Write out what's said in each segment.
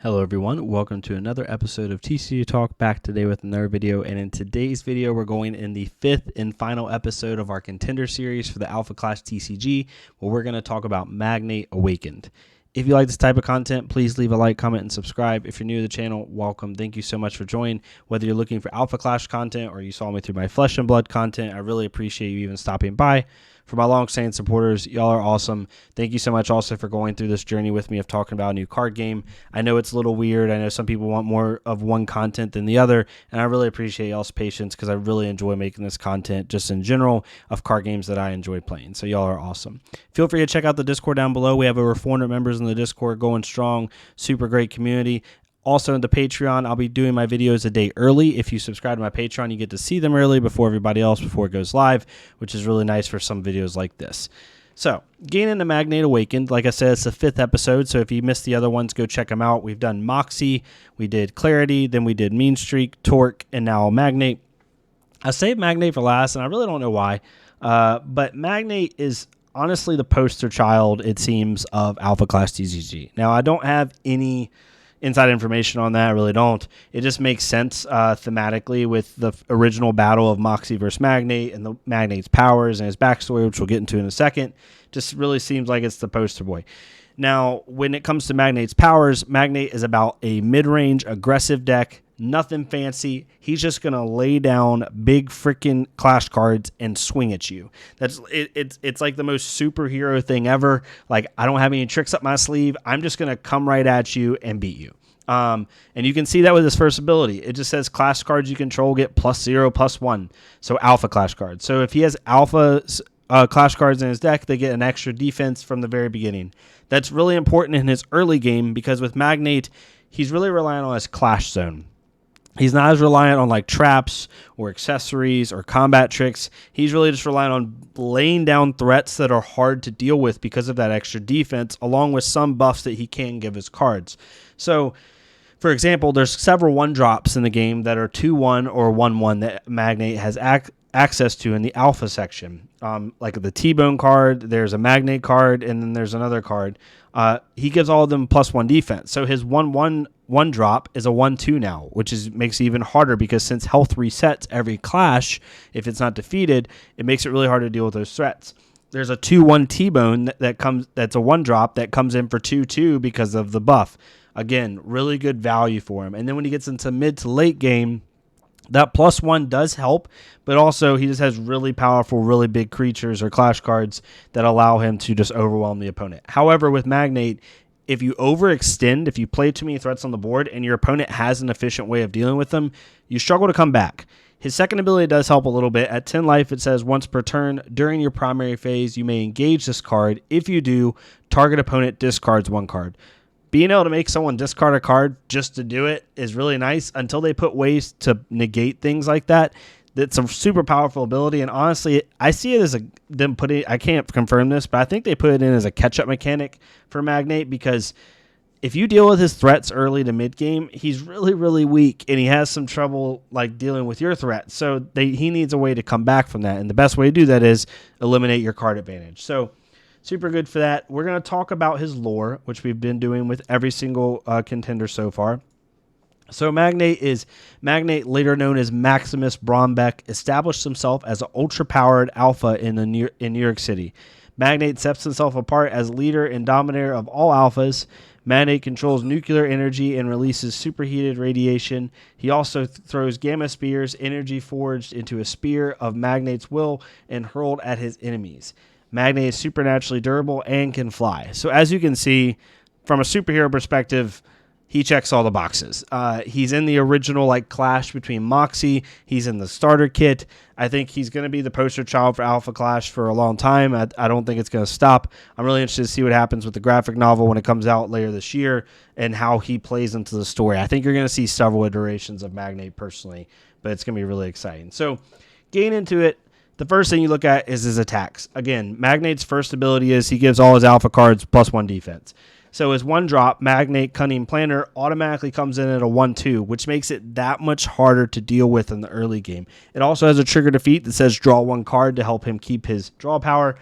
Hello everyone, welcome to another episode of TCG Talk, back today with another video, and in today's video we're going in the fifth and final episode of our Contender series for the Alpha Class TCG, where we're going to talk about Magnate Awakened. If you like this type of content, please leave a like, comment, and subscribe. If you're new to the channel, welcome. Thank you so much for joining. Whether you're looking for Alpha Clash content or you saw me through my Flesh and Blood content, I really appreciate you even stopping by. For my long-standing supporters, y'all are awesome. Thank you so much also for going through this journey with me of talking about a new card game. I know it's a little weird. I know some people want more of one content than the other, and I really appreciate y'all's patience because I really enjoy making this content just in general of card games that I enjoy playing. So y'all are awesome. Feel free to check out the Discord down below. We have over 400 members in the Discord, going strong, super great community. Also in the Patreon, I'll be doing my videos a day early. If you subscribe to my Patreon, you get to see them early before everybody else, before it goes live, which is really nice for some videos like this. So, getting into Magnate Awakened, like I said, it's the fifth episode, so if you missed the other ones, go check them out. We've done Moxie, we did Clarity, then we did Mean Streak, Torque, and now Magnate. I saved Magnate for last, and I really don't know why, but Magnate is honestly the poster child, it seems, of Alpha Class TCG. Now, I don't have any inside information on that. I really don't. It just makes sense thematically with the original battle of Moxie versus Magnate and the Magnate's powers and his backstory, which we'll get into in a second. Just really seems like it's the poster boy. Now, when it comes to Magnate's powers, Magnate is about a mid-range aggressive deck. Nothing fancy. He's just going to lay down big freaking clash cards and swing at you. It's like the most superhero thing ever. Like, I don't have any tricks up my sleeve. I'm just going to come right at you and beat you. And you can see that with his first ability. It just says clash cards you control get +0, +1. So alpha clash cards. So if he has alpha clash cards in his deck, they get an extra defense from the very beginning. That's really important in his early game because with Magnate, he's really relying on his clash zone. He's not as reliant on like traps or accessories or combat tricks. He's really just relying on laying down threats that are hard to deal with because of that extra defense, along with some buffs that he can give his cards. So, for example, there's several 1-drops in the game that are 2/1 or 1/1 that Magnate has access to in the alpha section. Like the T-Bone card, there's a Magnate card, and then there's another card. He gives all of them +1 defense. So his 1/1 drop is a 1/2 now, which makes it even harder because since health resets every clash, if it's not defeated, it makes it really hard to deal with those threats. There's a 2/1 T-Bone that's a 1-drop that comes in for 2/2 because of the buff. Again, really good value for him. And then when he gets into mid to late game, that +1 does help, but also he just has really powerful, really big creatures or clash cards that allow him to just overwhelm the opponent. However, with Magnate, if you overextend, if you play too many threats on the board and your opponent has an efficient way of dealing with them, you struggle to come back. His second ability does help a little bit. At 10 life, it says once per turn during your primary phase, you may engage this card. If you do, target opponent discards 1 card. Being able to make someone discard a card just to do it is really nice until they put ways to negate things like that. That's a super powerful ability, and honestly, I see it as them putting. I can't confirm this, but I think they put it in as a catch-up mechanic for Magnate because if you deal with his threats early to mid-game, he's really, really weak, and he has some trouble like dealing with your threats. So he needs a way to come back from that, and the best way to do that is eliminate your card advantage. So super good for that. We're going to talk about his lore, which we've been doing with every single contender so far. So Magnate, later known as Maximus Brombeck, established himself as an ultra-powered alpha in New York City. Magnate sets himself apart as leader and dominator of all alphas. Magnate controls nuclear energy and releases superheated radiation. He also throws gamma spears, energy forged into a spear of Magnate's will and hurled at his enemies. Magnate is supernaturally durable and can fly. So as you can see, from a superhero perspective, he checks all the boxes. He's in the original like clash between Moxie. He's in the starter kit. I think he's going to be the poster child for Alpha Clash for a long time. I don't think it's going to stop. I'm really interested to see what happens with the graphic novel when it comes out later this year and how he plays into the story. I think you're going to see several iterations of Magnate personally, but it's going to be really exciting. So getting into it, the first thing you look at is his attacks. Again, Magnate's first ability is he gives all his alpha cards +1 defense. So his 1-drop, Magnate Cunning Planner, automatically comes in at a 1/2, which makes it that much harder to deal with in the early game. It also has a trigger defeat that says draw 1 card to help him keep his draw power.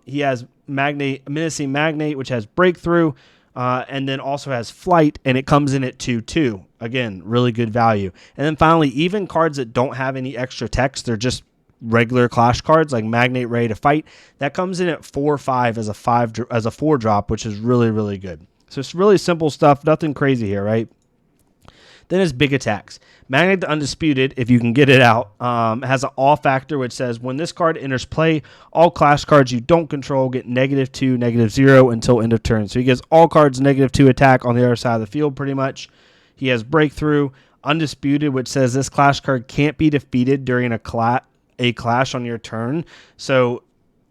He has Menacing Magnate, which has Breakthrough. and then also has flight, and it comes in at 2/2. Again, really good value. And then finally, even cards that don't have any extra text, they're just regular Clash cards like Magnate Ready to Fight. That comes in at 4/5 as a 4-drop, which is really, really good. So it's really simple stuff, nothing crazy here, right? Then it's big attacks. Magnate the Undisputed, if you can get it out, has an all factor which says when this card enters play, all Clash cards you don't control get -2, -0 until end of turn. So he gives all cards -2 attack on the other side of the field pretty much. He has Breakthrough, Undisputed, which says this Clash card can't be defeated during a clash on your turn. So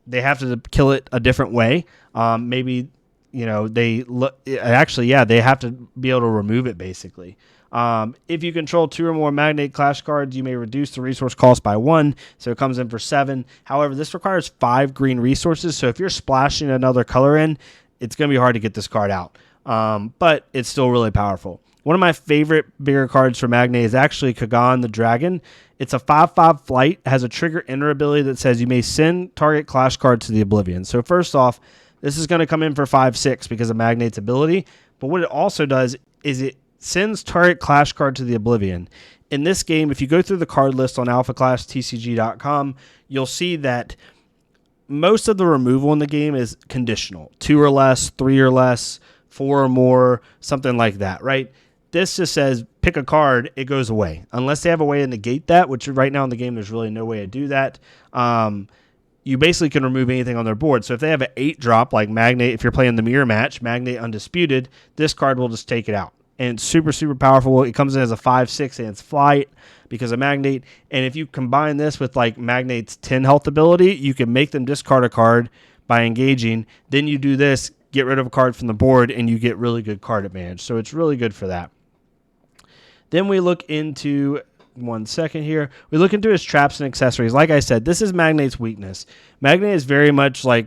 they have to kill it a different way. Maybe, they have to be able to remove it basically. If you control 2 or more Magnate Clash cards, you may reduce the resource cost by 1, so it comes in for 7. However, this requires 5 green resources, so if you're splashing another color in, it's going to be hard to get this card out. But it's still really powerful. One of my favorite bigger cards for Magnate is actually Kagan the Dragon. It's a 5/5 flight, has a trigger enter ability that says you may send target Clash card to the Oblivion. So first off, this is going to come in for 5/6 because of Magnate's ability, but what it also does is it sends target Clash card to the Oblivion. In this game, if you go through the card list on alphaclasstcg.com, you'll see that most of the removal in the game is conditional. 2 or less, 3 or less, 4 or more, something like that, right? This just says pick a card, it goes away. Unless they have a way to negate that, which right now in the game there's really no way to do that. You basically can remove anything on their board. So if they have an 8-drop like Magnate, if you're playing the mirror match, Magnate Undisputed, this card will just take it out. And it's super, super powerful. It comes in as a 5/6 and it's flight because of Magnate. And if you combine this with like Magnate's 10 health ability, you can make them discard a card by engaging. Then you do this, get rid of a card from the board, and you get really good card advantage. So it's really good for that. Then we look into, one second here, we look into his traps and accessories. Like I said, this is Magnate's weakness. Magnate is very much like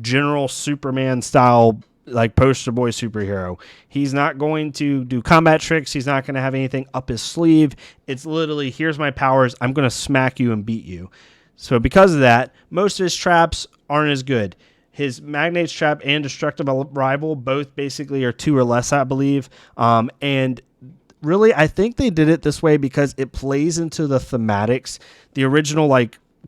General Superman style, like poster boy superhero. He's not going to do combat tricks. He's not going to have anything up his sleeve. It's literally, here's my powers. I'm going to smack you and beat you. So because of that, most of his traps aren't as good. His Magnate's trap and Destructive Rival both basically are 2 or less, I believe. And really, I think they did it this way because it plays into the thematics. The original,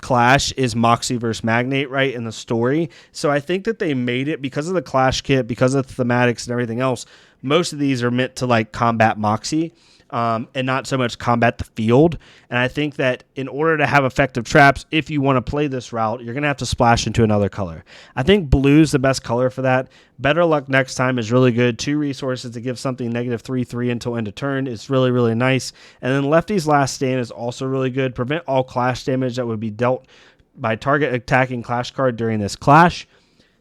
Clash is Moxie versus Magnate, right, in the story. So I think that they made it because of the Clash kit, because of the thematics and everything else. Most of these are meant to, combat Moxie. And not so much combat the field. And I think that in order to have effective traps, if you want to play this route, you're going to have to splash into another color. I think blue's the best color for that. Better Luck Next Time is really good. 2 resources to give something -3/3 until end of turn is really, really nice. And then Lefty's Last Stand is also really good. Prevent all Clash damage that would be dealt by target attacking Clash card during this clash.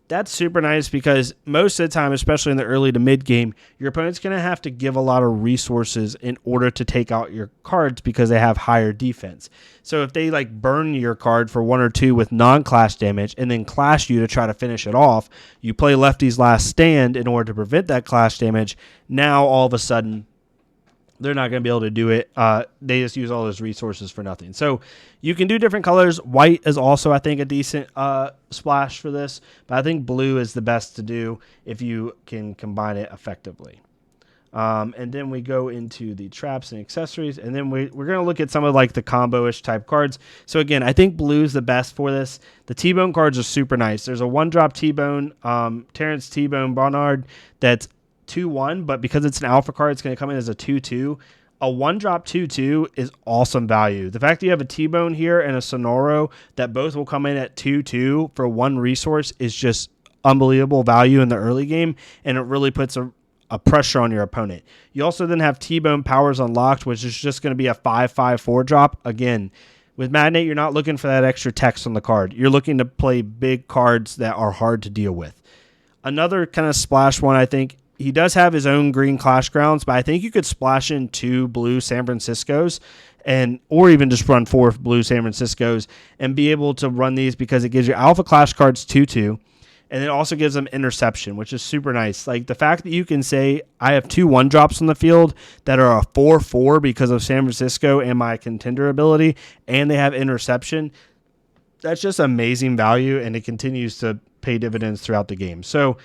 That's super nice because most of the time, especially in the early to mid game, your opponent's going to have to give a lot of resources in order to take out your cards because they have higher defense. So if they burn your card for 1 or 2 with non-clash damage and then clash you to try to finish it off, you play Lefty's Last Stand in order to prevent that clash damage. Now all of a sudden, they're not going to be able to do it. They just use all those resources for nothing. So you can do different colors. White is also, I think, a decent splash for this. But I think blue is the best to do if you can combine it effectively. And then we go into the traps and accessories. And then we're going to look at some of the combo-ish type cards. So again, I think blue is the best for this. The T-Bone cards are super nice. There's a 1-drop T-Bone, Terrence T-Bone Barnard that's 2/1, but because it's an alpha card, it's going to come in as a 2/2. A 1-drop 2/2 is awesome value. The fact that you have a T-Bone here and a Sonoro that both will come in at 2/2 for 1 resource is just unbelievable value in the early game, and it really puts a pressure on your opponent. You also then have T-Bone Powers Unlocked, which is just going to be a 5/5 4-drop. Again, with Magnate, you're not looking for that extra text on the card. You're looking to play big cards that are hard to deal with. Another kind of splash one, I think, he does have his own green Clash Grounds, but I think you could splash in 2 blue San Franciscos or even just run 4 blue San Franciscos and be able to run these because it gives you alpha Clash cards 2/2, and it also gives them interception, which is super nice. The fact that you can say, I have 2 1-drops on the field that are a 4/4 because of San Francisco and my Contender ability, and they have interception, that's just amazing value, and it continues to pay dividends throughout the game. So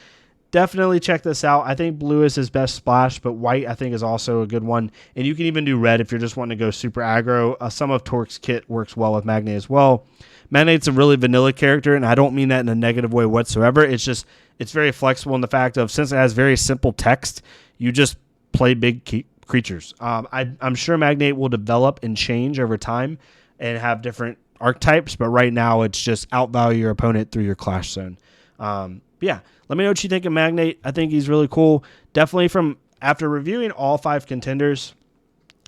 definitely check this out. I think blue is his best splash, but white I think is also a good one. And you can even do red if you're just wanting to go super aggro. Some of Torque's kit works well with Magnate as well. Magnate's a really vanilla character, and I don't mean that in a negative way whatsoever. It's just it's very flexible in the fact of since it has very simple text, you just play big creatures. I'm sure Magnate will develop and change over time and have different archetypes, but right now it's just outvalue your opponent through your clash zone. Yeah, let me know what you think of Magnate. I think he's really cool. Definitely from after reviewing all 5 contenders,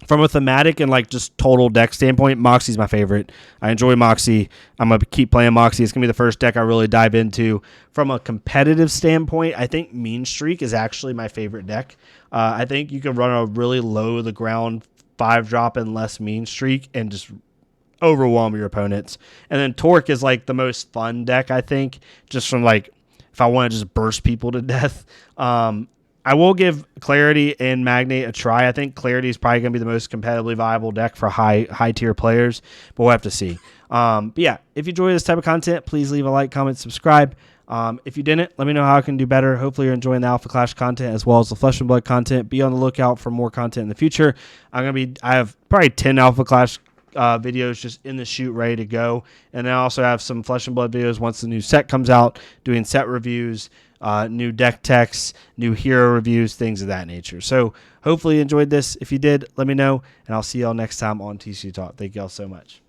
from a thematic and like just total deck standpoint, Moxie's my favorite. I enjoy Moxie. I'm going to keep playing Moxie. It's going to be the first deck I really dive into. From a competitive standpoint, I think Mean Streak is actually my favorite deck. I think you can run a really low the ground 5-drop and less Mean Streak and just overwhelm your opponents. And then Torque is like the most fun deck, I think, just from like if I want to just burst people to death. I will give Clarity and Magnate a try. I think Clarity is probably going to be the most competitively viable deck for high tier players, but we'll have to see. But yeah, if you enjoy this type of content, please leave a like, comment, subscribe. If you didn't, let me know how I can do better. Hopefully you're enjoying the Alpha Clash content as well as the Flesh and Blood content. Be on the lookout for more content in the future. I have probably 10 Alpha Clash videos just in the chute ready to go, and I also have some Flesh and Blood videos once the new set comes out, doing set reviews, new deck techs, new hero reviews, things of that nature. So hopefully you enjoyed this. If you did, let me know, and I'll see y'all next time on TCG Talk. Thank y'all so much.